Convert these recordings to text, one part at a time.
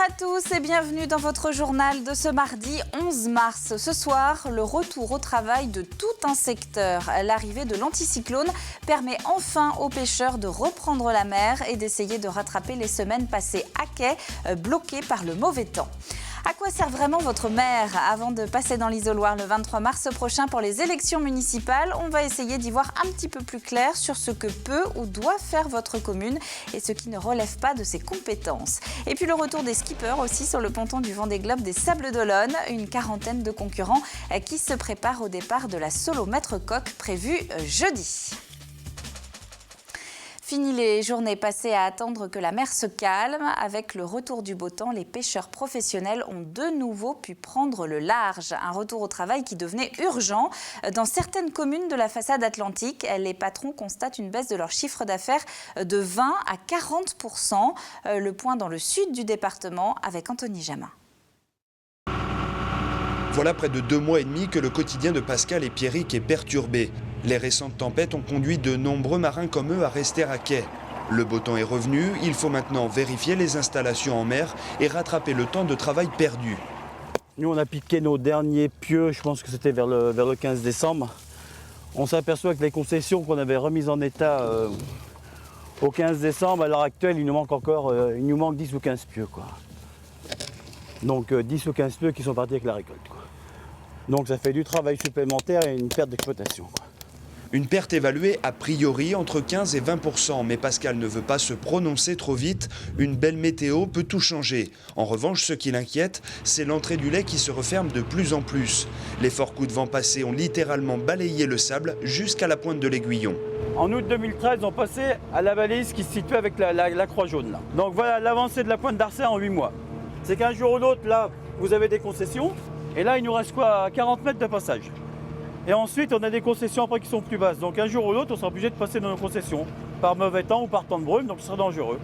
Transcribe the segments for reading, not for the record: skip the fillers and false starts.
à tous et bienvenue dans votre journal de ce mardi 11 mars. Ce soir, le retour au travail de tout un secteur. L'arrivée de l'anticyclone permet enfin aux pêcheurs de reprendre la mer et d'essayer de rattraper les semaines passées à quai, bloquées par le mauvais temps. À quoi sert vraiment votre mer? Avant de passer dans l'isoloir le 23 mars prochain pour les élections municipales, on va essayer d'y voir un petit peu plus clair sur ce que peut ou doit faire votre commune et ce qui ne relève pas de ses compétences. Et puis le retour des skippers aussi sur le ponton du Vendée Globe des Sables d'Olonne. Une quarantaine de concurrents qui se préparent au départ de la solo maître coq prévue jeudi. Fini les journées passées à attendre que la mer se calme. Avec le retour du beau temps, les pêcheurs professionnels ont de nouveau pu prendre le large. Un retour au travail qui devenait urgent. Dans certaines communes de la façade atlantique, les patrons constatent une baisse de leur chiffre d'affaires de 20 à 40%. Le point dans le sud du département avec Anthony Jamin. Voilà près de 2 mois et demi que le quotidien de Pascal et Pierrick est perturbé. Les récentes tempêtes ont conduit de nombreux marins comme eux à rester à quai. Le beau temps est revenu, il faut maintenant vérifier les installations en mer et rattraper le temps de travail perdu. Nous, on a piqué nos derniers pieux, je pense que c'était vers le 15 décembre. On s'aperçoit que les concessions qu'on avait remises en état au 15 décembre, à l'heure actuelle, il nous manque 10 ou 15 pieux, quoi. Donc 10 ou 15 pieux qui sont partis avec la récolte, quoi. Donc ça fait du travail supplémentaire et une perte d'exploitation, quoi. Une perte évaluée a priori entre 15 et 20%, mais Pascal ne veut pas se prononcer trop vite. Une belle météo peut tout changer. En revanche, ce qui l'inquiète, c'est l'entrée du lait qui se referme de plus en plus. Les forts coups de vent passés ont littéralement balayé le sable jusqu'à la pointe de l'Aiguillon. En août 2013, on passait à la balise qui se situe avec la croix jaune, là. Donc voilà l'avancée de la pointe d'Arcet en 8 mois. C'est qu'un jour ou l'autre, là, vous avez des concessions, et là, il nous reste quoi, 40 mètres de passage. Et ensuite, on a des concessions après qui sont plus basses. Donc un jour ou l'autre, on sera obligé de passer dans nos concessions, par mauvais temps ou par temps de brume, donc ce sera dangereux.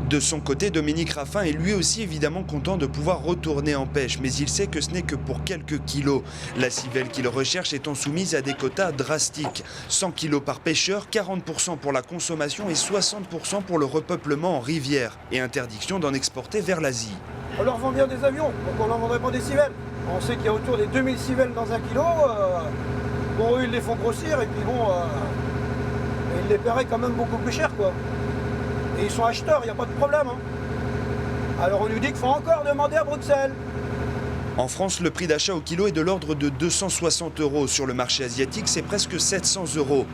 De son côté, Dominique Raffin est lui aussi évidemment content de pouvoir retourner en pêche, mais il sait que ce n'est que pour quelques kilos. La civelle qu'il recherche étant soumise à des quotas drastiques. 100 kilos par pêcheur, 40% pour la consommation et 60% pour le repeuplement en rivière. Et interdiction d'en exporter vers l'Asie. On leur vend bien des avions, donc on n'en vendrait pas des civelles. On sait qu'il y a autour des 2000 civelles dans un kilo. Bon, eux, ils les font grossir et puis bon, ils les paieraient quand même beaucoup plus cher, quoi. Et ils sont acheteurs, il n'y a pas de problème, hein. Alors on nous dit qu'il faut encore demander à Bruxelles. En France, le prix d'achat au kilo est de l'ordre de 260 €. Sur le marché asiatique, c'est presque 700 €.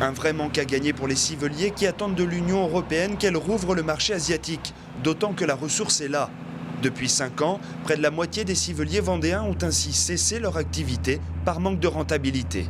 Un vrai manque à gagner pour les civeliers qui attendent de l'Union européenne qu'elle rouvre le marché asiatique, d'autant que la ressource est là. Depuis 5 ans, près de la moitié des civeliers vendéens ont ainsi cessé leur activité par manque de rentabilité.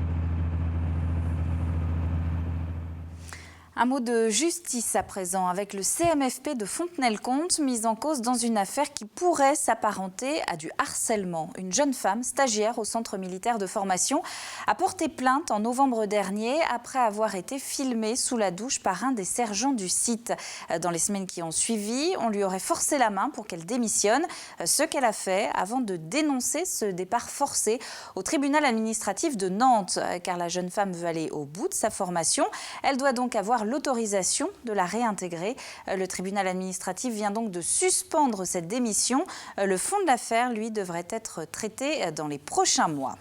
Un mot de justice à présent avec le CMFP de Fontenay-le-Comte mis en cause dans une affaire qui pourrait s'apparenter à du harcèlement. Une jeune femme stagiaire au centre militaire de formation a porté plainte en novembre dernier après avoir été filmée sous la douche par un des sergents du site. Dans les semaines qui ont suivi, on lui aurait forcé la main pour qu'elle démissionne, ce qu'elle a fait avant de dénoncer ce départ forcé au tribunal administratif de Nantes. Car la jeune femme veut aller au bout de sa formation. Elle doit donc avoir l'autorisation de la réintégrer. Le tribunal administratif vient donc de suspendre cette démission. Le fond de l'affaire, lui, devrait être traité dans les prochains mois.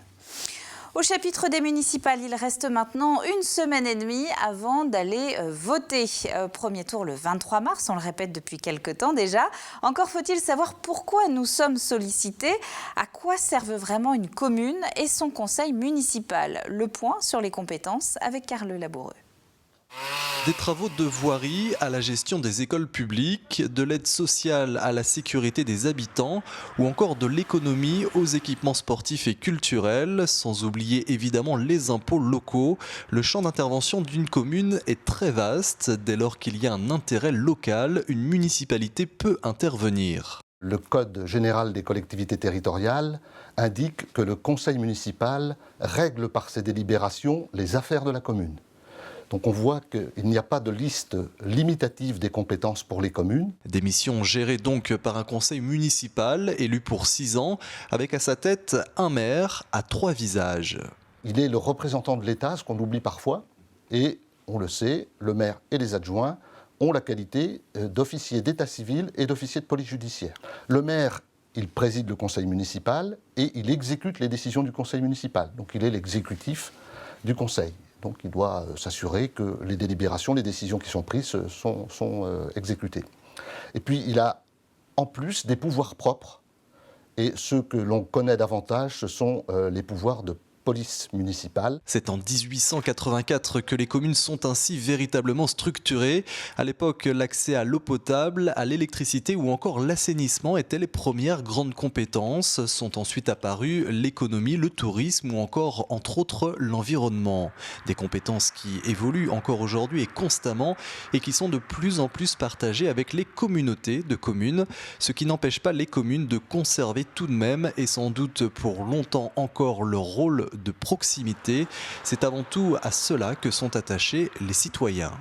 Au chapitre des municipales, il reste maintenant une semaine et demie avant d'aller voter. Premier tour le 23 mars, on le répète depuis quelques temps déjà. Encore faut-il savoir pourquoi nous sommes sollicités, à quoi servent vraiment une commune et son conseil municipal. Le point sur les compétences avec Carle Laboureux. Des travaux de voirie à la gestion des écoles publiques, de l'aide sociale à la sécurité des habitants ou encore de l'économie aux équipements sportifs et culturels, sans oublier évidemment les impôts locaux. Le champ d'intervention d'une commune est très vaste. Dès lors qu'il y a un intérêt local, une municipalité peut intervenir. Le Code général des collectivités territoriales indique que le conseil municipal règle par ses délibérations les affaires de la commune. Donc on voit qu'il n'y a pas de liste limitative des compétences pour les communes. Des missions gérées donc par un conseil municipal élu pour 6 ans, avec à sa tête un maire à 3 visages. Il est le représentant de l'État, ce qu'on oublie parfois, et on le sait, le maire et les adjoints ont la qualité d'officiers d'état civil et d'officiers de police judiciaire. Le maire, il préside le conseil municipal et il exécute les décisions du conseil municipal. Donc il est l'exécutif du conseil. Donc il doit s'assurer que les délibérations, les décisions qui sont prises sont exécutées. Et puis il a en plus des pouvoirs propres. Et ceux que l'on connaît davantage, ce sont les pouvoirs de police municipale. C'est en 1884 que les communes sont ainsi véritablement structurées. À l'époque, l'accès à l'eau potable, à l'électricité ou encore l'assainissement étaient les premières grandes compétences. Sont ensuite apparues l'économie, le tourisme ou encore, entre autres, l'environnement. Des compétences qui évoluent encore aujourd'hui et constamment et qui sont de plus en plus partagées avec les communautés de communes, ce qui n'empêche pas les communes de conserver tout de même et sans doute pour longtemps encore leur rôle de proximité. C'est avant tout à cela que sont attachés les citoyens.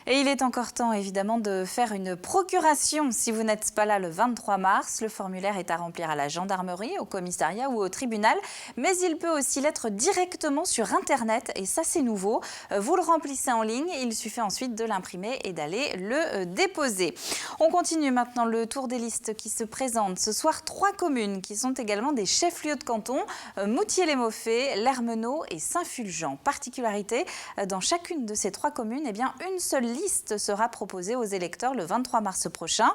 Et il est encore temps, évidemment, de faire une procuration. Si vous n'êtes pas là le 23 mars, le formulaire est à remplir à la gendarmerie, au commissariat ou au tribunal. Mais il peut aussi l'être directement sur Internet. Et ça, c'est nouveau. Vous le remplissez en ligne. Il suffit ensuite de l'imprimer et d'aller le déposer. On continue maintenant le tour des listes qui se présentent. Ce soir, 3 communes qui sont également des chefs-lieux de canton. Moutier-les-Mauffais, Lermenau et Saint-Fulgent. Particularité, dans chacune de ces 3 communes, eh bien, une seule liste sera proposée aux électeurs le 23 mars prochain.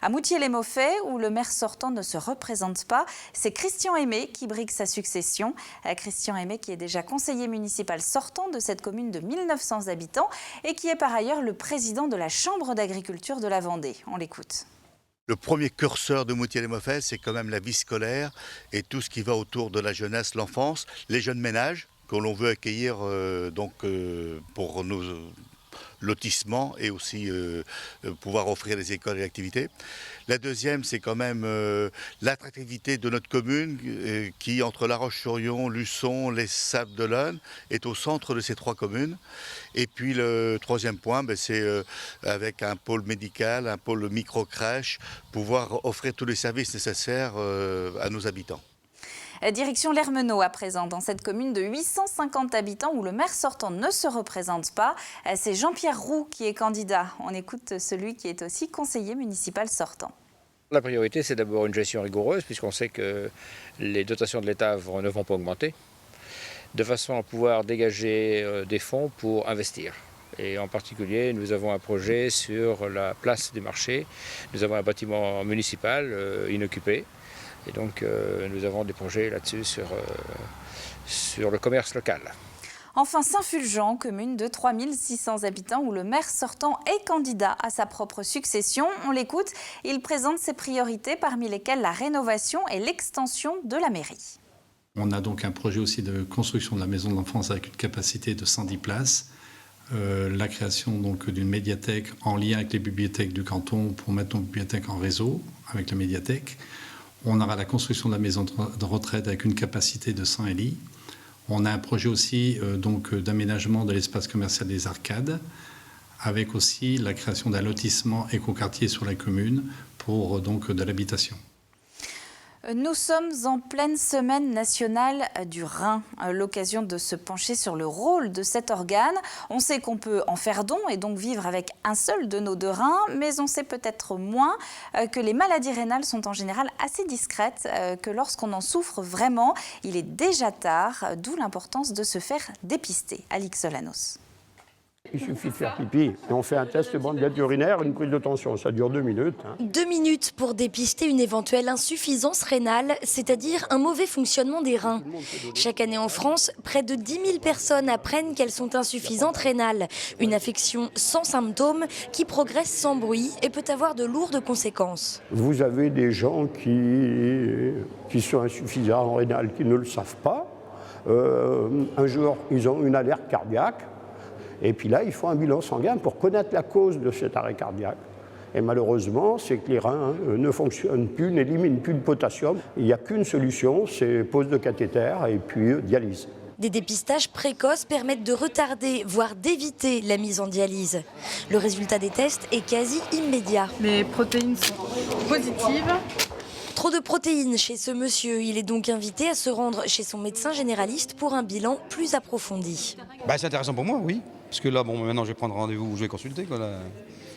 À Moutier-les-Mauffais, où le maire sortant ne se représente pas, c'est Christian Aimé qui brigue sa succession. Christian Aimé qui est déjà conseiller municipal sortant de cette commune de 1900 habitants et qui est par ailleurs le président de la Chambre d'agriculture de la Vendée. On l'écoute. Le premier curseur de Moutier-les-Mauffais, c'est quand même la vie scolaire et tout ce qui va autour de la jeunesse, l'enfance, les jeunes ménages que l'on veut accueillir pour nos lotissement et aussi pouvoir offrir des écoles et activités. La deuxième, c'est quand même l'attractivité de notre commune qui, entre La Roche-sur-Yon, Luçon, les Sables d'Olonne, est au centre de ces 3 communes. Et puis le troisième point, c'est avec un pôle médical, un pôle micro-crèche, pouvoir offrir tous les services nécessaires à nos habitants. Direction Lermenau à présent, dans cette commune de 850 habitants où le maire sortant ne se représente pas. C'est Jean-Pierre Roux qui est candidat. On écoute celui qui est aussi conseiller municipal sortant. La priorité, c'est d'abord une gestion rigoureuse puisqu'on sait que les dotations de l'État ne vont pas augmenter, de façon à pouvoir dégager des fonds pour investir. Et en particulier, nous avons un projet sur la place du marché. Nous avons un bâtiment municipal inoccupé. Et donc, nous avons des projets là-dessus sur le commerce local. Enfin, Saint-Fulgent, commune de 3600 habitants où le maire sortant est candidat à sa propre succession. On l'écoute, il présente ses priorités parmi lesquelles la rénovation et l'extension de la mairie. On a donc un projet aussi de construction de la maison de l'enfance avec une capacité de 110 places. La création donc d'une médiathèque en lien avec les bibliothèques du canton pour mettre nos bibliothèques en réseau avec la médiathèque. On aura la construction de la maison de retraite avec une capacité de 100 lits. On a un projet aussi d'aménagement de l'espace commercial des Arcades, avec aussi la création d'un lotissement écoquartier sur la commune pour de l'habitation. Nous sommes en pleine semaine nationale du rein, l'occasion de se pencher sur le rôle de cet organe. On sait qu'on peut en faire don et donc vivre avec un seul de nos 2 reins, mais on sait peut-être moins que les maladies rénales sont en général assez discrètes, que lorsqu'on en souffre vraiment, il est déjà tard, d'où l'importance de se faire dépister. Alix Solanos. Il suffit de faire pipi et on fait un test de bandelettes urinaire, une prise de tension. Ça dure 2 minutes. 2 minutes pour dépister une éventuelle insuffisance rénale, c'est-à-dire un mauvais fonctionnement des reins. Chaque année en France, près de 10 000 personnes apprennent qu'elles sont insuffisantes rénales. Une affection sans symptômes qui progresse sans bruit et peut avoir de lourdes conséquences. Vous avez des gens qui sont insuffisants en rénal, qui ne le savent pas. Un jour, ils ont une alerte cardiaque. Et puis là, il faut un bilan sanguin pour connaître la cause de cet arrêt cardiaque. Et malheureusement, c'est que les reins ne fonctionnent plus, n'éliminent plus de potassium. Il n'y a qu'une solution, c'est pose de cathéter et puis dialyse. Des dépistages précoces permettent de retarder, voire d'éviter la mise en dialyse. Le résultat des tests est quasi immédiat. Les protéines sont positives. Trop de protéines chez ce monsieur. Il est donc invité à se rendre chez son médecin généraliste pour un bilan plus approfondi. C'est intéressant pour moi, oui. Parce que là, bon, maintenant, je vais prendre rendez-vous, je vais consulter, quoi, là.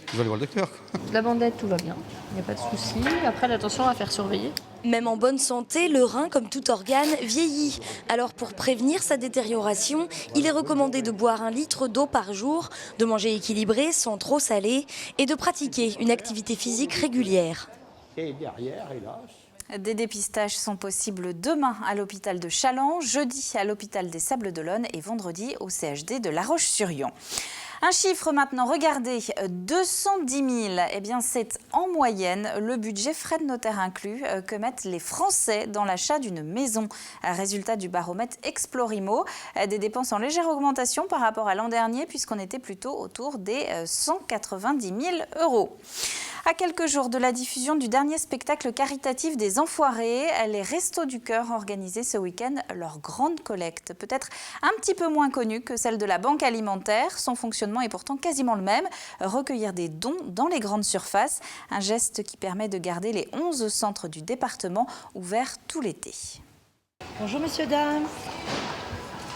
Je vais aller voir le docteur. La bandette, tout va bien, il n'y a pas de souci. Après, attention à faire surveiller. Même en bonne santé, le rein, comme tout organe, vieillit. Alors pour prévenir sa détérioration, il est recommandé de boire 1 litre d'eau par jour, de manger équilibré sans trop salé et de pratiquer une activité physique régulière. Et derrière, hélas. Des dépistages sont possibles demain à l'hôpital de Challans, jeudi à l'hôpital des Sables-d'Olonne et vendredi au CHD de La Roche-sur-Yon. Un chiffre maintenant, regardez, 210 000, eh bien c'est en moyenne le budget frais de notaire inclus que mettent les Français dans l'achat d'une maison. Résultat du baromètre Explorimo, des dépenses en légère augmentation par rapport à l'an dernier puisqu'on était plutôt autour des 190 000 €. À quelques jours de la diffusion du dernier spectacle caritatif des Enfoirés, les Restos du Cœur organisaient ce week-end leur grande collecte. Peut-être un petit peu moins connue que celle de la Banque Alimentaire. Son fonctionnement est pourtant quasiment le même. Recueillir des dons dans les grandes surfaces. Un geste qui permet de garder les 11 centres du département ouverts tout l'été. Bonjour messieurs, dames.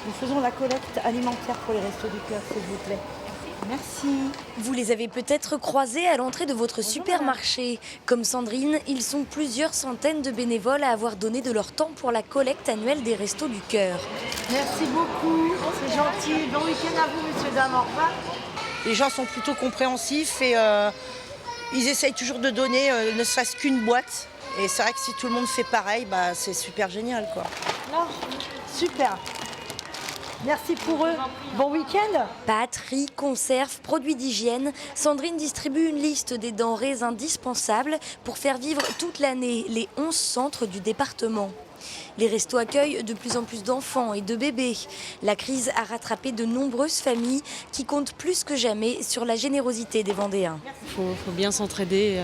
Nous faisons la collecte alimentaire pour les Restos du Cœur, s'il vous plaît. Merci. Vous les avez peut-être croisés à l'entrée de votre supermarché. Comme Sandrine, ils sont plusieurs centaines de bénévoles à avoir donné de leur temps pour la collecte annuelle des Restos du Cœur. Merci beaucoup, c'est gentil. Bon week-end à vous, messieurs, dames. Au revoir. Les gens sont plutôt compréhensifs et ils essayent toujours de donner ne serait-ce qu'une boîte. Et c'est vrai que si tout le monde fait pareil, bah, c'est super génial, quoi. Non, super. Merci pour eux. Bon week-end. Pâtes, riz, conserves, produits d'hygiène. Sandrine distribue une liste des denrées indispensables pour faire vivre toute l'année les 11 centres du département. Les restos accueillent de plus en plus d'enfants et de bébés. La crise a rattrapé de nombreuses familles qui comptent plus que jamais sur la générosité des Vendéens. Il faut bien s'entraider,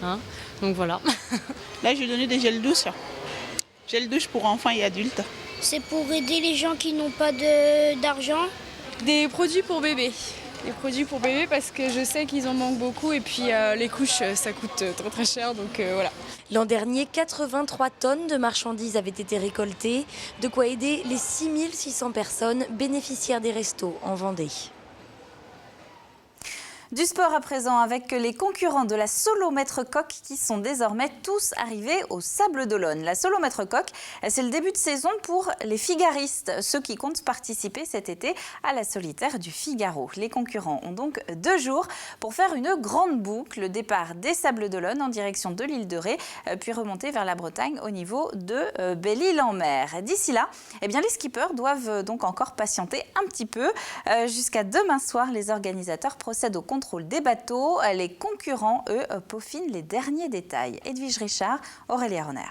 hein, donc voilà. Là, je vais donner des gels douches. Gel douche pour enfants et adultes. C'est pour aider les gens qui n'ont pas d'argent. Des produits pour bébés. Des produits pour bébés parce que je sais qu'ils en manquent beaucoup et puis les couches ça coûte très cher donc voilà. L'an dernier, 83 tonnes de marchandises avaient été récoltées, de quoi aider les 6600 personnes bénéficiaires des restos en Vendée. Du sport à présent avec les concurrents de la Solo Maître Coq qui sont désormais tous arrivés au Sables-d'Olonne. La Solo Maître Coq, c'est le début de saison pour les figaristes, ceux qui comptent participer cet été à la solitaire du Figaro. Les concurrents ont donc 2 jours pour faire une grande boucle, le départ des Sables-d'Olonne en direction de l'île de Ré, puis remonter vers la Bretagne au niveau de Belle-Île-en-Mer. D'ici là, eh bien, les skippers doivent donc encore patienter un petit peu. Jusqu'à demain soir, les organisateurs procèdent au contrôle des bateaux. Les concurrents, eux, peaufinent les derniers détails. Edwige Richard, Aurélia Renner.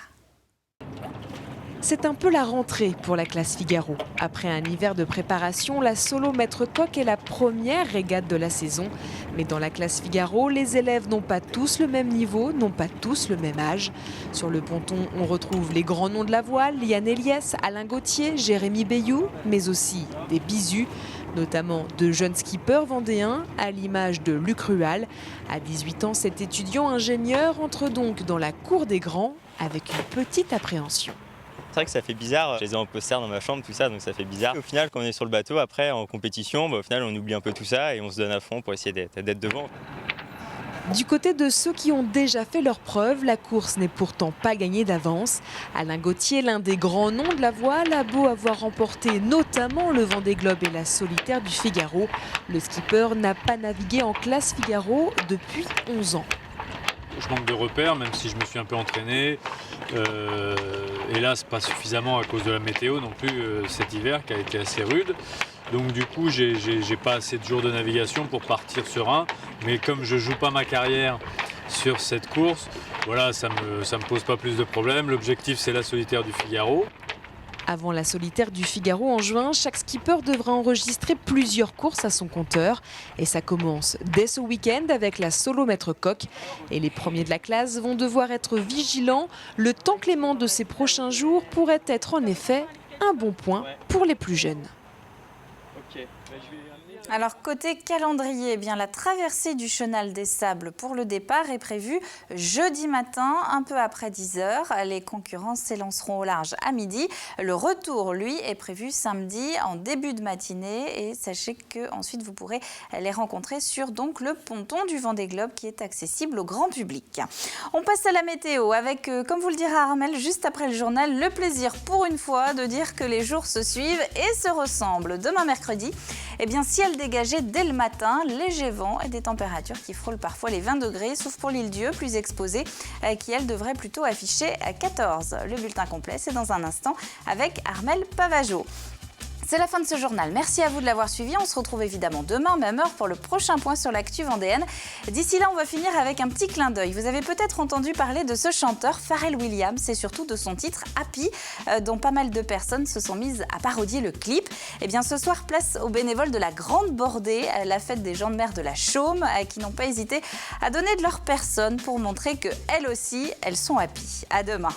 C'est un peu la rentrée pour la classe Figaro. Après un hiver de préparation, la Solo Maître Coq est la première régate de la saison. Mais dans la classe Figaro, les élèves n'ont pas tous le même niveau, n'ont pas tous le même âge. Sur le ponton, on retrouve les grands noms de la voile, Yann Eliès, Alain Gauthier, Jérémy Bayou, mais aussi des bisus, notamment de jeunes skippers vendéens, à l'image de Luc Rual. À 18 ans, cet étudiant ingénieur entre donc dans la cour des grands avec une petite appréhension. C'est vrai que ça fait bizarre, je les ai en poster dans ma chambre, tout ça, donc ça fait bizarre. Au final, quand on est sur le bateau, après en compétition, au final on oublie un peu tout ça et on se donne à fond pour essayer d'être devant. Du côté de ceux qui ont déjà fait leurs preuves, la course n'est pourtant pas gagnée d'avance. Alain Gauthier, l'un des grands noms de la voile, a beau avoir remporté notamment le Vendée Globe et la solitaire du Figaro. Le skipper n'a pas navigué en classe Figaro depuis 11 ans. Je manque de repères, même si je me suis un peu entraîné. Hélas, pas suffisamment à cause de la météo non plus cet hiver qui a été assez rude. Donc du coup, j'ai pas assez de jours de navigation pour partir serein. Mais comme je joue pas ma carrière sur cette course, voilà, ça me pose pas plus de problèmes. L'objectif, c'est la solitaire du Figaro. Avant la solitaire du Figaro en juin, chaque skipper devra enregistrer plusieurs courses à son compteur. Et ça commence dès ce week-end avec la Solo Maître Coq. Et les premiers de la classe vont devoir être vigilants. Le temps clément de ces prochains jours pourrait être en effet un bon point pour les plus jeunes. Ok, je vais amener... Alors côté calendrier, eh bien la traversée du Chenal des Sables pour le départ est prévue jeudi matin, un peu après 10h. Les concurrents s'élanceront au large à midi. Le retour, lui, est prévu samedi en début de matinée. Et sachez qu'ensuite vous pourrez les rencontrer sur donc, le ponton du Vendée Globe qui est accessible au grand public. On passe à la météo avec, comme vous le dira Armel, juste après le journal, le plaisir pour une fois de dire que les jours se suivent et se ressemblent. Demain mercredi, eh bien ciel dégagé dès le matin, léger vent et des températures qui frôlent parfois les 20 degrés, sauf pour l'Île-Dieu, plus exposée, qui elle devrait plutôt afficher 14. Le bulletin complet, c'est dans un instant avec Armel Pavageau. C'est la fin de ce journal. Merci à vous de l'avoir suivi. On se retrouve évidemment demain, même heure, pour le prochain point sur l'actu vendéenne. D'ici là, on va finir avec un petit clin d'œil. Vous avez peut-être entendu parler de ce chanteur, Pharrell Williams, et surtout de son titre Happy, dont pas mal de personnes se sont mises à parodier le clip. Eh bien, ce soir, place aux bénévoles de la Grande Bordée, la fête des gens de mer de la Chaume, qui n'ont pas hésité à donner de leur personne pour montrer qu'elles aussi, elles sont happy. À demain.